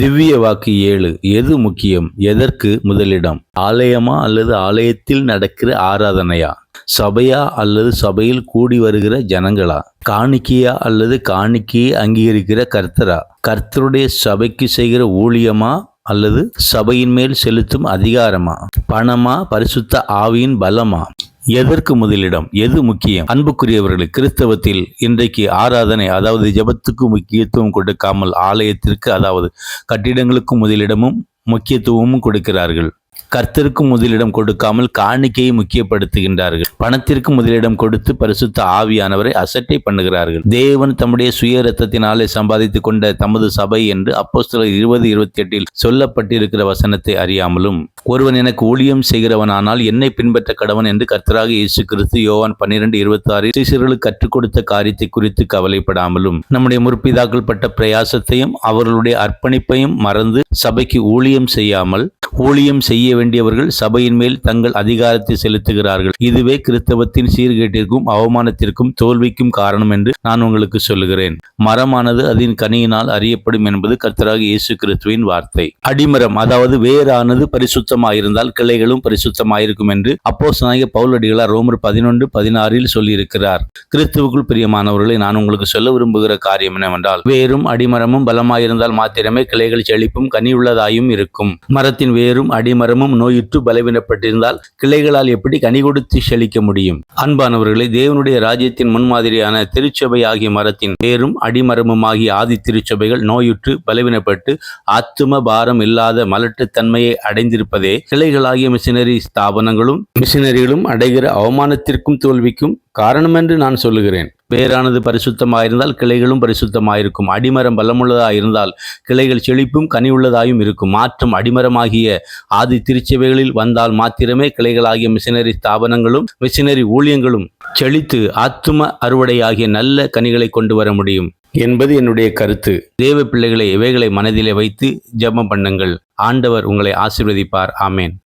திவ்ய வாக்கு 7. எது முக்கியம்? எதற்கு முதலிடம்? ஆலயமா அல்லது ஆலயத்தில் நடக்கிற ஆராதனையா? சபையா அல்லது சபையில் கூடி வருகிற ஜனங்களா? காணிக்கையா அல்லது காணிக்கையை அங்கீகரிக்கிற கர்த்தரா? கர்த்தருடைய சபைக்கு செய்கிற ஊழியமா அல்லது சபையின் மேல் செலுத்தும் அதிகாரமா? பணமா பரிசுத்த ஆவியின் பலமா? எதற்கு முதலிடம்? எது முக்கியம்? அன்புக்குரியவர்களே, கிறிஸ்தவத்தில் இன்றைக்கு ஆராதனை, அதாவது ஜெபத்துக்கு முக்கியத்துவம் கொடுக்காமல் ஆலயத்திற்கு, அதாவது கட்டிடங்களுக்கு முதலிடமும் முக்கியத்துவமும் கொடுக்கிறார்கள். கர்த்தருக்கு முதலிடம் கொடுக்காமல் காணிக்கையை முக்கியப்படுத்துகின்றார்கள். பணத்திற்கு முதலிடம் கொடுத்து பரிசுத்த ஆவியானவரை அசட்டை பண்ணுகிறார்கள். தேவன் தம்முடைய சுய இரத்தத்தினாலே சம்பாதித்துக் கொண்ட தமது சபை என்று அப்போஸ்தலர் 20:28 சொல்லப்பட்டிருக்கிற வசனத்தை அறியாமலும், ஒருவன் எனக்கு ஊழியம் செய்கிறவனானால் என்னை பின்பற்ற கடவன் என்று கர்த்தராக இயேசு கிறிஸ்து யோவான் 12:26 சீஷர்களுக்கு கற்றுக் கொடுத்த காரியத்தை குறித்து கவலைப்படாமலும், நம்முடைய முற்பிதாக்கள் பட்ட பிரயாசத்தையும் அவர்களுடைய அர்ப்பணிப்பையும் மறந்து சபைக்கு ஊழியம் செய்யாமல், ஊழியம் செய்ய வேண்டியவர்கள் சபையின் மேல் தங்கள் அதிகாரத்தை செலுத்துகிறார்கள். இதுவே கிறிஸ்தவத்தின் சீர்கேட்டிற்கும் அவமானத்திற்கும் தோல்விக்கும் காரணம் என்று நான் உங்களுக்கு சொல்லுகிறேன். மரமானது அதன் கனியினால் அறியப்படும் என்பது கர்த்தராகிய இயேசு கிறிஸ்துவின் வார்த்தை. அடிமரம், அதாவது வேரானது பரிசுத்தமாயிருந்தால் கிளைகளும் பரிசுத்தமாயிருக்கும் என்று அப்போஸ்தலனாகிய பவுலடிகளார் ரோமர் 11:16 சொல்லியிருக்கிறார். கிறிஸ்துவுக்குள் பிரியமானவர்களை, நான் உங்களுக்கு சொல்ல விரும்புகிற காரியம் என்னவென்றால், வேரும் அடிமரமும் பலமாயிருந்தால் மாத்திரமே கிளைகள் செழிப்பும் கனியுள்ளதாயும் இருக்கும். மரத்தின் வேரும் அடிமரமும் நோயுற்று பலவீனப்பட்டிருந்தால் கிளைகளால் எப்படி கனி கொடுத்து செழிக்க முடியும்? அன்பானவர்களே, தேவனுடைய ராஜ்யத்தின் முன்மாதிரியான திருச்சபை ஆகிய மரத்தின் வேரும் அடிமரமுமாகிய ஆதி திருச்சபைகள் நோயுற்று பலவீனப்பட்டு ஆத்தும பாரம் இல்லாத மலட்டுத்தன்மையை அடைந்திருப்பதே கிளைகளாகிய மிஷினரிகளும் அடைகிற அவமானத்திற்கும் தோல்விக்கும் காரணம் என்று நான் சொல்லுகிறேன். வேரானது பரிசுத்தமாயிருந்தால் கிளைகளும் பரிசுத்தமாயிருக்கும். அடிமரம் பலமுள்ளதாயிருந்தால் கிளைகள் செழிப்பும் கனியுள்ளதாயும் இருக்கும். மாற்றம் அடிமரமாகிய ஆதி திருச்சபைகளில் வந்தால் மாத்திரமே கிளைகளாகிய மிஷினரி ஸ்தாபனங்களும் மிஷினரி ஊழியங்களும் செழித்து ஆத்தும அறுவடையாகிய நல்ல கனிகளை கொண்டு வர முடியும் என்பது என்னுடைய கருத்து. தேவ பிள்ளைகளை இவைகளை மனதிலே வைத்து ஜெபம் பண்ணுங்கள். ஆண்டவர் உங்களை ஆசீர்வதிப்பார். ஆமேன்.